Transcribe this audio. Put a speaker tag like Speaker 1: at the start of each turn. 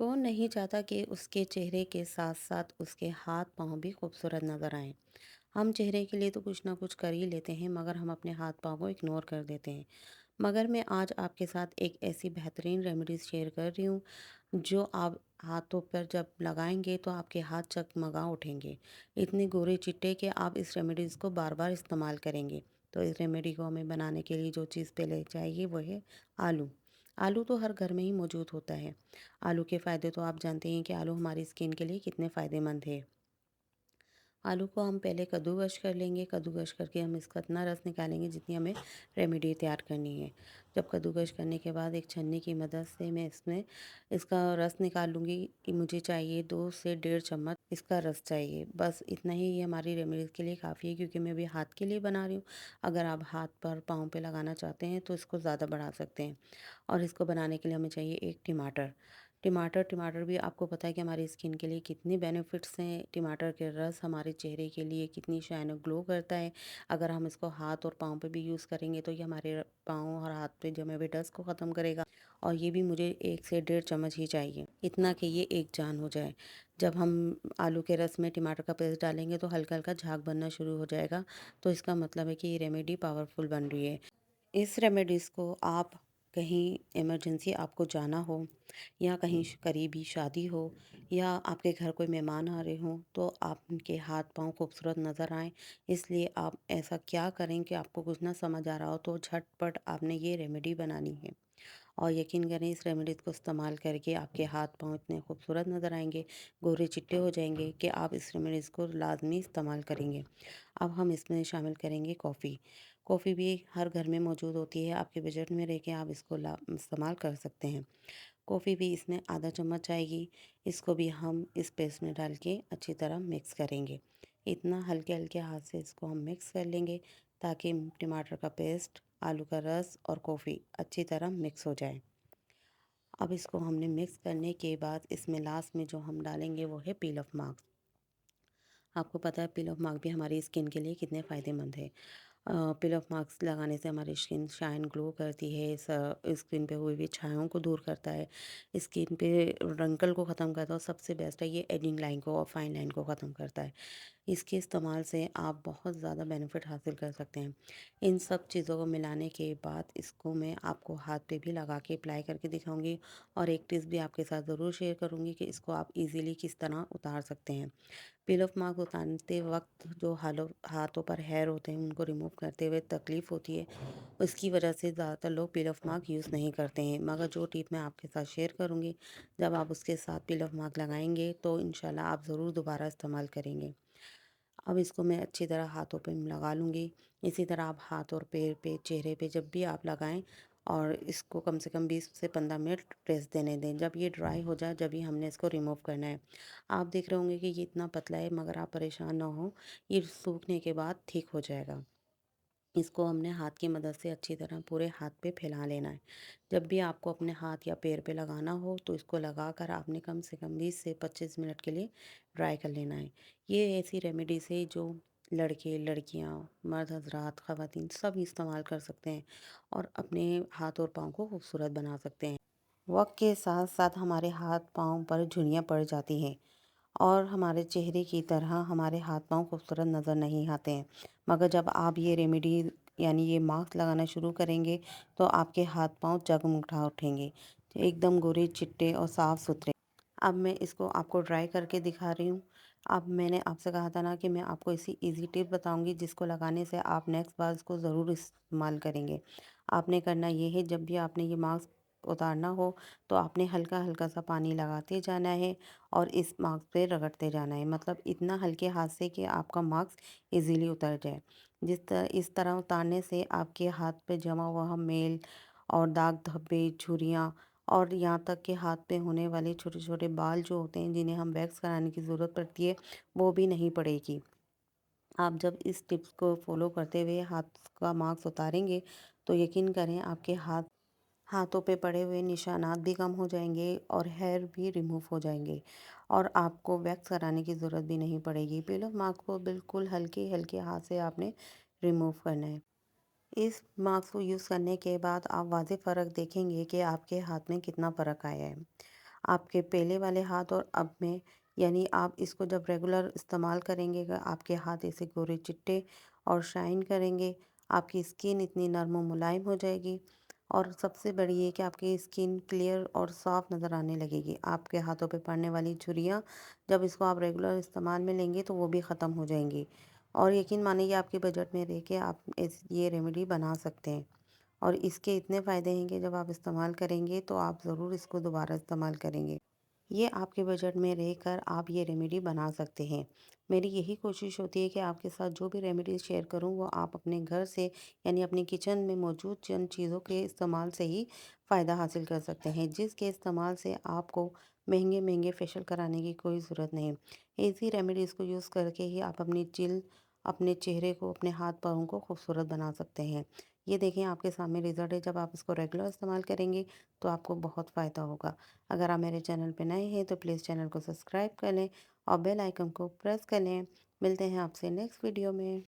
Speaker 1: कौन नहीं चाहता कि उसके चेहरे के साथ-साथ उसके हाथ-पाँव भी खूबसूरत नज़र आएँ। हम चेहरे के लिए तो कुछ ना कुछ कर ही लेते हैं मगर हम अपने हाथ-पाँव को इग्नोर कर देते हैं। मगर मैं आज आपके साथ एक ऐसी बेहतरीन रेमेडीज़ शेयर कर रही हूँ, जो आप हाथों पर जब लगाएँगे तो आपके हाथ चगमगा उठेंगे। इतने गोरे चिट्टे कि आप इस रेमेडीज़ को बार-बार इस्तेमाल करेंगे। तो इस रेमेडी को हमें बनाने के लिए जो चीज़ पहले चाहिए वो है आलू। आलू तो हर घर में ही मौजूद होता है। आलू के फ़ायदे तो आप जानते हैं कि आलू हमारी स्किन के लिए कितने फ़ायदेमंद है। आलू को हम पहले कद्दूकस कर लेंगे, कद्दूकस करके हम इसका इतना रस निकालेंगे जितनी हमें रेमेडी तैयार करनी है। जब कद्दूकस करने के बाद एक छन्नी की मदद से मैं इसमें इसका रस निकाल लूँगी कि मुझे चाहिए 2 से डेढ़ चम्मच इसका रस चाहिए। बस इतना ही ये हमारी रेमेडीज़ के लिए काफ़ी है क्योंकि मैं अभी हाथ के लिए बना रही हूँ। अगर आप हाथ पर, पाँव पे लगाना चाहते हैं तो इसको ज़्यादा बढ़ा सकते हैं। और इसको बनाने के लिए हमें चाहिए 1 टमाटर। टमाटर भी आपको पता है कि हमारी स्किन के लिए कितने बेनिफिट्स हैं। टमाटर के रस हमारे चेहरे के लिए कितनी शाइन और ग्लो करता है। अगर हम इसको हाथ और पाँव पे भी यूज़ करेंगे तो ये हमारे पाँव और हाथ पे जमे हुए डस्ट को ख़त्म करेगा। और ये भी मुझे 1 से डेढ़ चम्मच ही चाहिए, इतना कि ये एक जान हो जाए। जब हम आलू के रस में टमाटर का पेस्ट डालेंगे तो हल्का-हल्का झाग बनना शुरू हो जाएगा, तो इसका मतलब है कि ये रेमेडी पावरफुल बन रही है। इस रेमेडीज़ को आप कहीं इमरजेंसी आपको जाना हो या कहीं करीबी शादी हो या आपके घर कोई मेहमान आ रहे हों तो आपके हाथ पाँव खूबसूरत नज़र आएँ। इसलिए आप ऐसा क्या करें कि आपको कुछ ना समझ आ रहा हो तो झटपट आपने ये रेमेडी बनानी है। और यकीन करें इस रेमेडीज़ को इस्तेमाल करके आपके हाथ-पाँव इतने खूबसूरत नज़र आएँगे, गोरे चिट्टे हो जाएँगे कि आप इस रेमेडीज़ को लाज़मी इस्तेमाल करेंगे। अब हम इसमें शामिल करेंगे कॉफ़ी। कॉफ़ी भी हर घर में मौजूद होती है, आपके बजट में रह के आप इसको ला इस्तेमाल कर सकते हैं। कॉफ़ी भी इसमें आधा चम्मच आएगी, इसको भी हम इस पेस्ट में डाल के अच्छी तरह मिक्स करेंगे। इतना हल्के-हल्के हाथ से इसको हम मिक्स कर लेंगे ताकि टमाटर का पेस्ट, आलू का रस और कॉफ़ी अच्छी तरह मिक्स हो जाए। अब इसको हमने मिक्स करने के बाद इसमें लास्ट में जो हम डालेंगे वो है पील ऑफ मार्क। आपको पता है पील ऑफ मार्क भी हमारी स्किन के लिए कितने फ़ायदेमंद है। पील ऑफ मार्क्स लगाने से हमारी स्किन शाइन ग्लो करती है, स्किन पे हुई हुई छायों को दूर करता है, स्किन पे रंकल को ख़त्म करता है और सबसे बेस्ट है ये एजिंग लाइन को और फाइन लाइन को ख़त्म करता है। इसके इस्तेमाल से आप बहुत ज़्यादा बेनिफिट हासिल कर सकते हैं। इन सब चीज़ों को मिलाने के बाद इसको मैं आपको हाथ पे भी लगा के अप्लाई करके दिखाऊंगी और एक टिप्स भी आपके साथ ज़रूर शेयर करूंगी कि इसको आप इजीली किस तरह उतार सकते हैं। पील ऑफ मार्क उतारते वक्त जो हाथों पर हेयर होते हैं उनको रिमूव करते हुए तकलीफ़ होती है, उसकी वजह से ज़्यादातर लोग पील ऑफ मार्क यूज़ नहीं करते हैं। मगर जो टिप मैं आपके साथ शेयर करूँगी, जब आप उसके साथ पील ऑफ मार्क लगाएंगे तो इंशाल्लाह आप ज़रूर दोबारा इस्तेमाल करेंगे। अब इसको मैं अच्छी तरह हाथों पे लगा लूँगी। इसी तरह आप हाथ और पैर पे, चेहरे पे जब भी आप लगाएँ और इसको कम से कम 20 से 15 मिनट रेस्ट देने दें। जब ये ड्राई हो जाए, जब ही हमने इसको रिमूव करना है। आप देख रहे होंगे कि ये इतना पतला है मगर आप परेशान ना हों, ये सूखने के बाद ठीक हो जाएगा। इसको हमने हाथ की मदद से अच्छी तरह पूरे हाथ पे फैला लेना है। जब भी आपको अपने हाथ या पैर पे लगाना हो तो इसको लगाकर आपने कम से कम 20 से 25 मिनट के लिए ड्राई कर लेना है। ये ऐसी रेमेडीज़ है जो लड़के, लड़कियां, मर्द हज़रात, ख़वातीन सब इस्तेमाल कर सकते हैं और अपने हाथ और पाँव को खूबसूरत बना सकते हैं। वक़्त के साथ-साथ हमारे हाथ-पाँव पर झुर्रियाँ पड़ जाती हैं और हमारे चेहरे की तरह हमारे हाथ-पाँव खूबसूरत नज़र नहीं आते हैं। मगर जब आप ये रेमेडी यानी ये मास्क लगाना शुरू करेंगे, तो आपके हाथ-पाँव जगमगा उठेंगे, एकदम गोरे, चिट्टे और साफ-सुथरे। अब मैं इसको आपको ट्राई करके दिखा रही हूँ। अब मैंने आपसे कहा था ना कि मैं आपको ऐसी ईज़ी टिप बताऊँगी जिसको लगाने से आप नेक्स्ट बार इसको ज़रूर इस्तेमाल करेंगे। आपने करना ये है जब भी आपने ये मास्क उतारना हो तो आपने हल्का-हल्का सा पानी लगाते जाना है और इस मास्क पे रगड़ते जाना है। मतलब इतना हल्के हाथ से कि आपका मास्क ईज़िली उतर जाए। इस तरह उतारने से आपके हाथ पे जमा हुआ मैल और दाग धब्बे, झुर्रियाँ और यहाँ तक कि हाथ पे होने वाले छोटे-छोटे बाल जो होते हैं जिन्हें हम वैक्स कराने की ज़रूरत पड़ती है, वो भी नहीं पड़ेगी। आप जब इस टिप्स को फ़ॉलो करते हुए हाथ का मास्क उतारेंगे, तो यकीन करें आपके हाथों पे पड़े हुए निशानात भी कम हो जाएँगे और हेयर भी रिमूव हो जाएँगे और आपको वैक्स कराने की ज़रूरत भी नहीं पड़ेगी। पील ऑफ मास्क को बिल्कुल हल्के-हल्के हाथ से आपने रिमूव करना है। इस मास्क को यूज़ करने के बाद आप वाज़ेह फ़र्क देखेंगे कि आपके हाथ में कितना फ़र्क आया है। आपके पहले वाले हाथ और अब में, यानी आप इसको जब रेगुलर इस्तेमाल करेंगे आपके हाथ ऐसे गोरे चिट्टे और शाइन करेंगे। आपकी स्किन इतनी नर्म और मुलायम हो जाएगी और सबसे बड़ी ये कि आपकी स्किन क्लियर और साफ नज़र आने लगेगी। आपके हाथों पे पड़ने वाली झुर्रियाँ जब इसको आप रेगुलर इस्तेमाल में लेंगे तो वो भी ख़त्म हो जाएंगी। और यकीन मानिए आपके बजट में रह के आप ये रेमेडी बना सकते हैं। और इसके इतने फ़ायदे हैं कि जब आप इस्तेमाल करेंगे तो आप ज़रूर इसको दोबारा इस्तेमाल करेंगे। ये आपके बजट में रहकर आप ये रेमेडी बना सकते हैं। मेरी यही कोशिश होती है कि आपके साथ जो भी रेमेडी शेयर करूँ वो आप अपने घर से, यानी अपनी किचन में मौजूद चंद चीज़ों के इस्तेमाल से ही फ़ायदा हासिल कर सकते हैं, जिसके इस्तेमाल से आपको महँगे-महँगे फेशियल कराने की कोई ज़रूरत नहीं। इसी रेमेडीज़ को यूज़ करके ही आप अपनी चिल अपने चेहरे को, अपने हाथ-पाँव को खूबसूरत बना सकते हैं। ये देखें आपके सामने रिज़ल्ट है, जब आप इसको रेगुलर इस्तेमाल करेंगे तो आपको बहुत फ़ायदा होगा। अगर आप मेरे चैनल पे नए हैं तो प्लीज़ चैनल को सब्सक्राइब कर लें और बेल आइकन को प्रेस कर लें। मिलते हैं आपसे नेक्स्ट वीडियो में।